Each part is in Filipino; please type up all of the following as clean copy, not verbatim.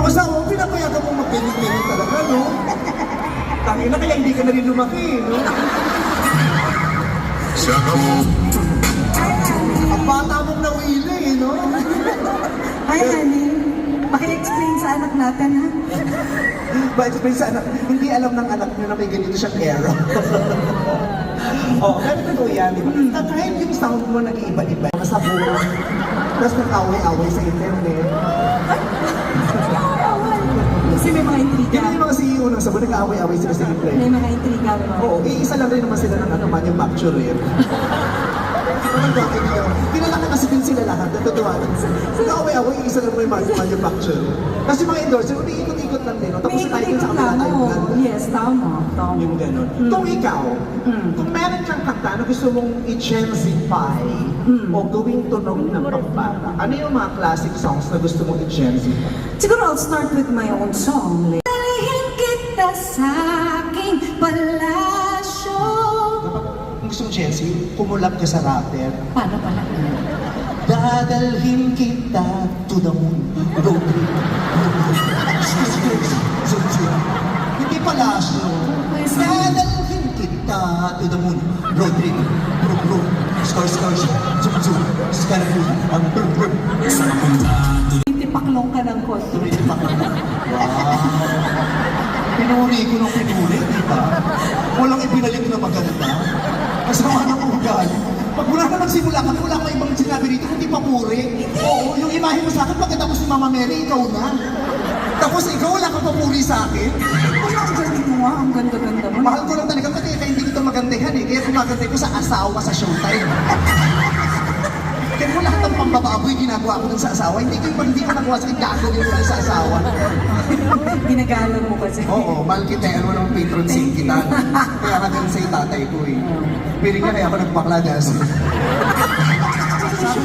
Yung asawa mo, pinapayagan mo mag-penny-penny talaga, no? Tangina, kaya hindi ka na rin lumaki, no? Ang bata mong nawili, no? Hi, honey. Paki-explain sa anak natin, ha? Ba-explain sa anak, hindi alam ng anak niyo na may ganito siyang era. Pero totoo yan, di ba? Kahit yung sound mo nag-iiba-iba, masaburo. Tapos nag-away-away sa internet. Kasi may mga intriga. Yan yung mga CEO ng sabon, nag-away-away sila sa internet. May mga intriga, no? Oo, iisa lang rin naman sila ng manufacturer. Pinalaki kasi din sila lahat, natutuwa lang. Nag-away-away, iisa lang may manufacturer. Kasi mga endorser, umiikot-ikot lang din. Tapos May tayo sa ikot kanila lang, tayo. oo. Yes, tama. Yung gano'n. Kung ikaw, kung meron kang kanta na gusto mong i-gensify o gawing tunog ng pambata, ano yung mga classic songs na gusto mong i-gensify? Siguro I'll start with my own song. Dalhin kita sa aking palasyo. Dapat kung gusto mong Jency, kumulap ka sa rapper. Paano pala? Dadalhin kita to the moon, road trip. Hindi palasyo. Dadalhin kita to the moon, road trip. Brum, scars, zoom, scaraboo, ang brum. Tipaklong ka ng konti. Tumipak ako. Wow. Pinuri ko ng pinuri, di ba? Walang ibinalik na maganda. Kasama ng ugali. Pag wala na magsimula ka, wala ka ibang sinabi rito, kundi papuri. Oo, yung imahe mo sa akin, pagkatapos ni Mama Mary, ikaw na. Tapos ikaw, wala kang papuri sa akin. Wala ang galing mo, ang ganda-ganda mo. Mahal ko lang talaga, pati kaya hindi ko ito magandahan eh. Kaya kumagantay ko sa asawa sa showtime. Kaya mo lahat ng pambababoy ginagawa ko dun sa asawa. Hindi ko nagawa sa gagawin ko dun sa asawa. Ginagalang mo kasi. Oo, mahal kita, ano ng patron saint kita. Kaya ka ganun sa'yo tatay ko eh. Piling ka kaya ako nagbakla dahil Sabi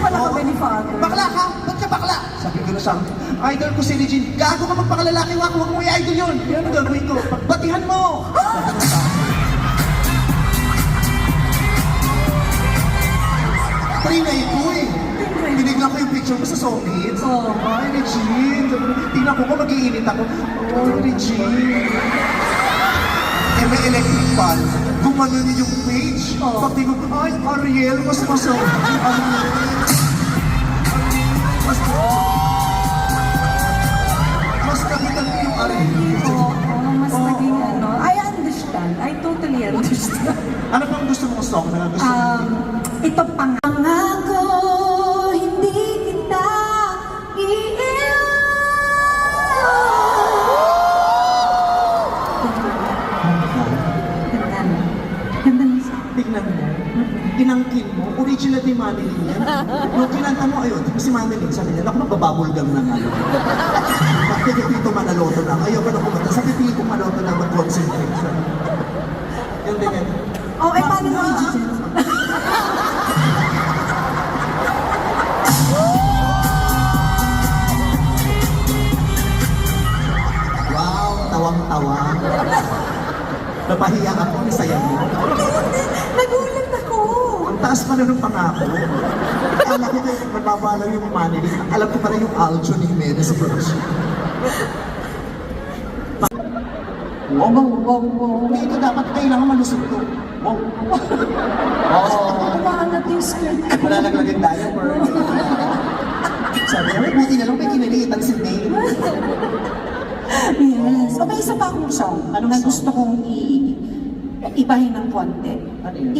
pala kami ni Father. bakla ka? Ba't ka bakla? Sabi ko na sa idol ko si Regine, gago ka magpakalalaki, wag mo i-idol yun. Yan ang gagawin ko. Batihan mo! Sabi ko sa Trinay ko eh. Tinignan ko yung picture mo sa Soviets. Oo. Ay, Regine. Sabi ko, tingnan ko kung mag-iinit ako. Oh, Regine. Eh, may electric fan. Gumano niyo yung page. Oo. Pag tingin ko, ay, Ariel, mas maso. Mas kapitan ko yung Ariel. Oo, mas naging ano. I understand. I totally understand. Ano bang gusto mong song na gusto mo? Ito pangako, hindi kita iiwan. Ganda na. Ganda na siya. Tignan mo. Inangkin mo. Original ni Manilin yan. Yung kinanta mo, ayun. Si Manilin, sabi niya, ako magbabubble gum na nga. Bakit dito manaloto lang? Ayaw ko na kumanta. Sabi pili ko manoto lang mag-concentrate siya. Yun din yan. Oh, eh, paano mo i-judge? Wow, tawang-tawa. Napahiya ako, ang saya mo. Nagulat ako. Ang taas pa na ng pangako. Alam ko kayo, magbabalaw yung Manilin. Alam ko pala yung alto ni Jimenez sa production. Wow. Dito dapat kailangan malusog to. Wow. Umaangat yung skirt ko. Wala naglagay diaper. Sabi niya, buti na lang may kinaliitan si May. Yes. O may isa pa akong song Anong na song? gusto kong ibahin ng konti. Ano yun?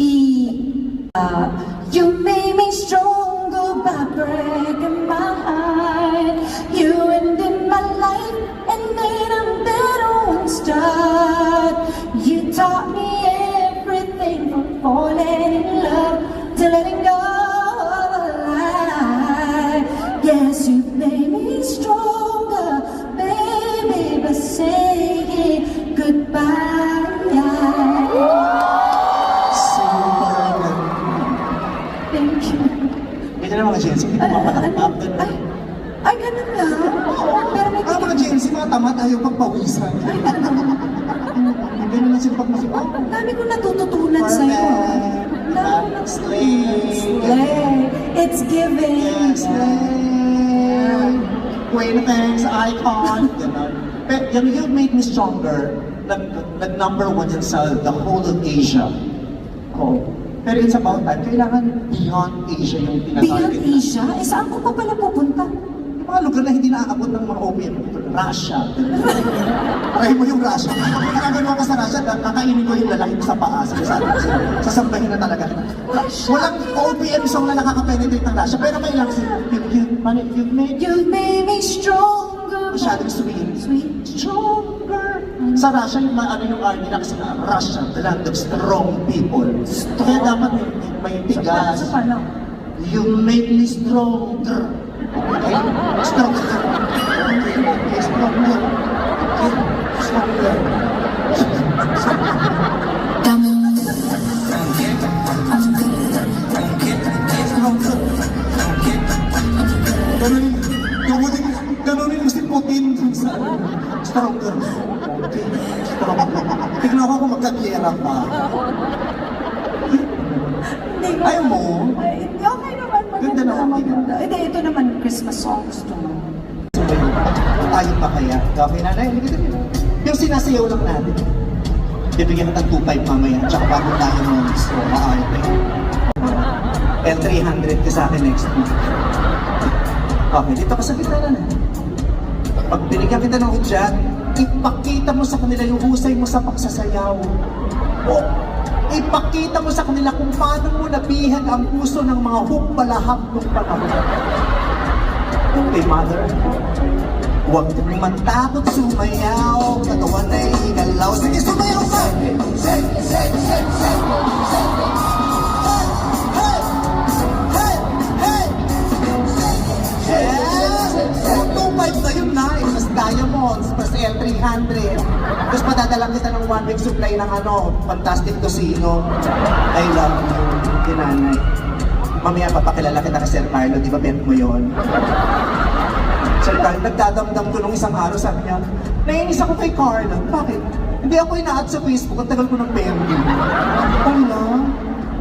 You made me stronger by breaking my heart. You ended my life and made a better one start. You taught me everything from falling in love to letting go of a lie. Yes, you made me stronger, baby, by saying goodbye. Thank you. Ganyan na mga Jensi, hindi ko mapatakap. Ay, ganun lang. Pero may Mga Jensi, mga tamad, ayaw pagpawisan. Ganyan na sila pagmasip. Ang dami ko natututunan sa'yo. Slay. Slay. It's giving. Slay. acquaintance, icon, gano'n. Pero You've Made Me Stronger, nag-number one yan sa the whole of Asia. Oh. Pero it's about time, kailangan beyond Asia yung Beyond tinatarget. Asia? Eh, saan ko pa pala pupunta? Yung mga lugar na hindi naaabot ng mga OPM, Russia. Try mo yung Russia. Kung ginagawa ka sa Russia, kakainin ko yung lalaki mo sa paa. Sasambahin na talaga. Walang OPM song na nakaka-penetrate ng Russia, pero kailangan you've made me stronger. masyadong sweet. Sweet. Stronger. Sa Russia, yung yung army na kasi na Russia, the land of strong people. Kaya dapat may tigas. Sa paano? You make me stronger. Okay? Stronger. Okay, stronger. Okay? Stronger. Ganunin mo si Putin sa stronger. Okay? Stronger. Tignan ko kung magkagiyera pa. Hindi ko. Ayaw mo? Ay, okay naman. Ganda naman, Maganda. Hindi, ito naman Christmas song. Gusto mo. Tayo pa kaya? Okay, nanay, hindi ka yung sinasayaw lang natin. Bibigyan kita 2.5 mamaya, tsaka bago tayo mo. So, maarte. L300 ka sa akin next week. Okay, dito ka sa gitna na. Pag binigyan kita ng hudyat, ipakita mo sa kanila yung husay mo sa pagsasayaw. O, ipakita mo sa kanila kung paano mo nabihan ang puso ng mga hukbalahap ng panahon. Okay, mother. Huwag kang matakot sumayaw, katawan ay igalaw. Sige, sumayaw ka! Hey! Hey! Hey! Yes! So, 2.5 na yun na. Mas diamonds, mas L300. Tapos padadalang kita ng 1 week supply ng Fantastic Tocino. I love you, kinanay. Mamaya papakilala kita kay Sir Carlo, di ba bent mo yun? Sir Carlo, nagdadamdam ko nung isang araw, sabi niya, naiinis ako kay Carlo. Bakit? Hindi ako ina-add sa Facebook, ang tagal ko ng pending. Ano?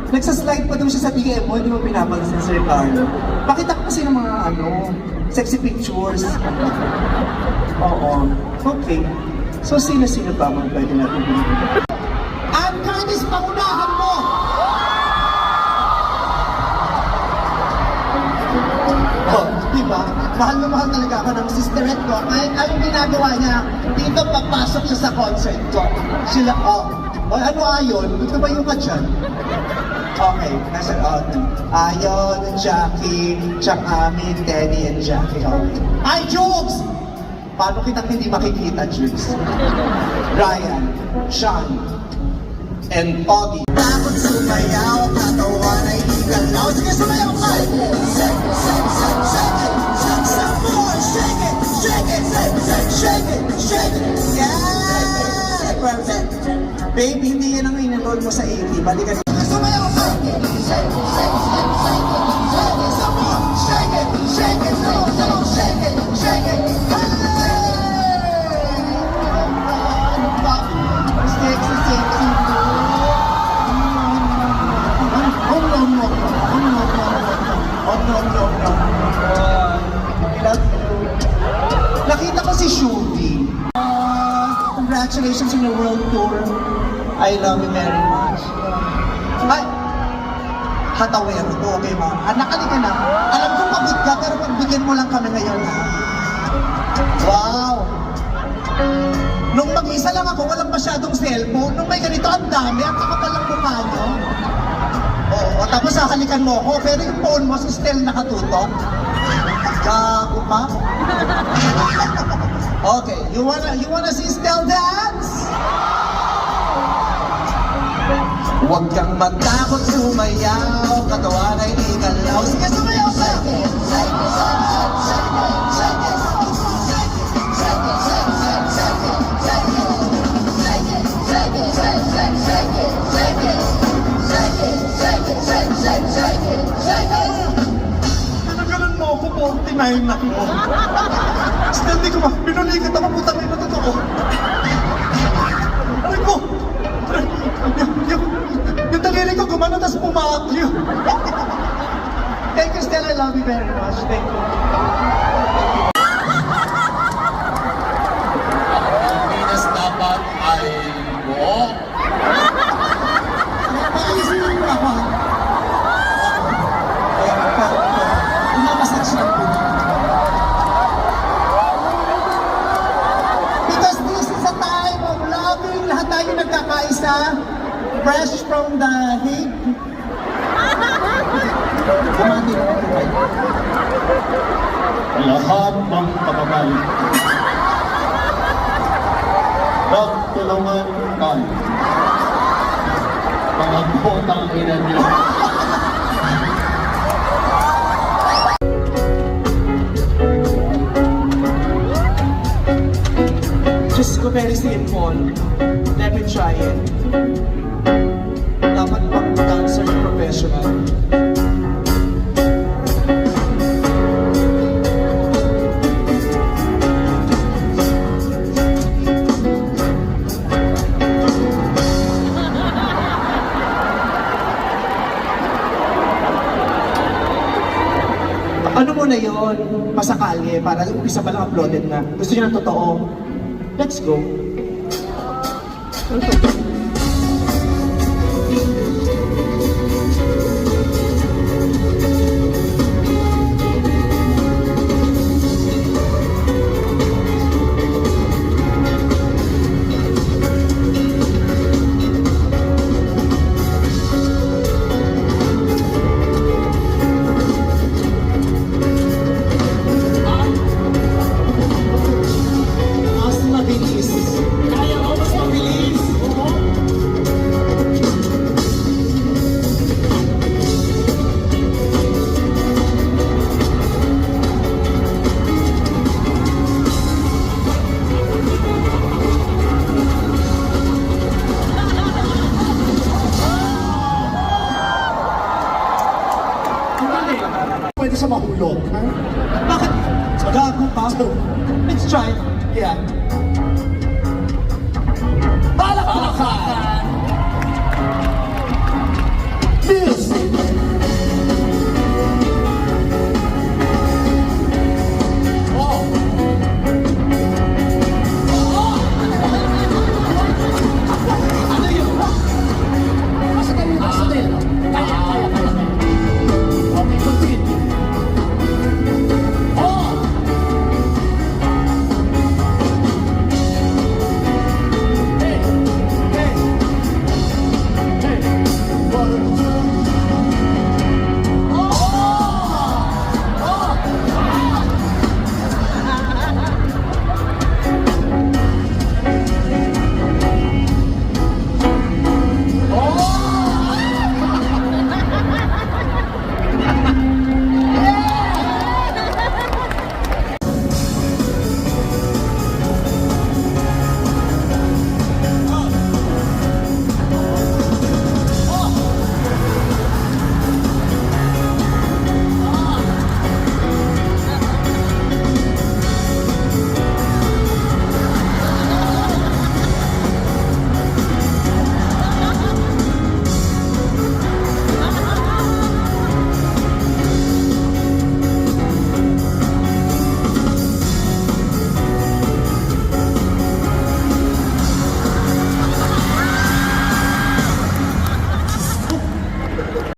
Nagsaslide pa daw siya sa DM mo, hindi mo pinapansin Sir Carlo. Pakita ko kasi ng mga sexy pictures. Oo. Okay. So, sino-sino pa mga pwede natin binigyan? At Curtis, pangunahan mo! Oh, diba? Mahal na mahal talaga ako ng sisterette ko. Anong ginagawa niya? Dito papasok siya sa concert ko. Sila, ano ayon? Gusto ba yung ka dyan? Okay, nasa Ayon, Jackie, tsaka amin, Teddy and Jackie. Okay. Ay, Jokes! Paano kitang hindi makikita, Jukes? Ryan, Sean, and Pogi. Takot sumayaw, katawan ay igalaw. Sige, sumayaw ka! Shake it, shake it, shake it, shake it, some more, shake it, shake it, shake it, shake it, yes! Perfect. Babe, hindi yan ang in-enroll mo sa 80. Balikan. Sumayaw ka! Shake it, shake it, shake it, shake it, shake it, some more, shake it, shake it, shake it, shake it, hey! Sexy, sexy. Nakita ko si Shubi. Congratulations on the world tour. I love you very much. Ay! Hatawero to, okay ma? Anak, ka na. Alam ko pagod ka, pero pagbigyan mo lang kami ngayon. Wow! Nung mag-isa lang ako, walang masyadong cellphone. Nung may ganito, ang dami. Ang kakapal ng mukha nyo. Oo, tapos hahalikan mo ako, pero yung phone mo, si Stel nakatutok. Gago ka? Okay, you wanna see Stel dance? Huwag kang matakot sumayaw, katawan ay igalaw. Sige, sumayaw ka! Pinagalan mo ako, 49 na ako. Still di ko ba, pinulikat ako, putang ina totoo. Aray ko! Yung daliri ko gumano, tapos pumakyo. Thank you, Stella. I love you very much. Thank you. Liza, fresh from the Hague. Bumati mo po kayo. Lahat ng kababalik. Nagtulungan tayo. Mga botang ina niyo. Diyos ko, very simple. Let me try it. Dapat pang dancer yung professional. Ano mo na yun? Pasakalye, para umpisa pa lang uploaded na. Gusto niyo ng totoo? Let's go. Mas mabilis. Kaya mo mas mabilis? Oo. Pwede siya mahulog, ha? Bakit? Gago pa. Let's try. Yeah. Palakpakan! Music!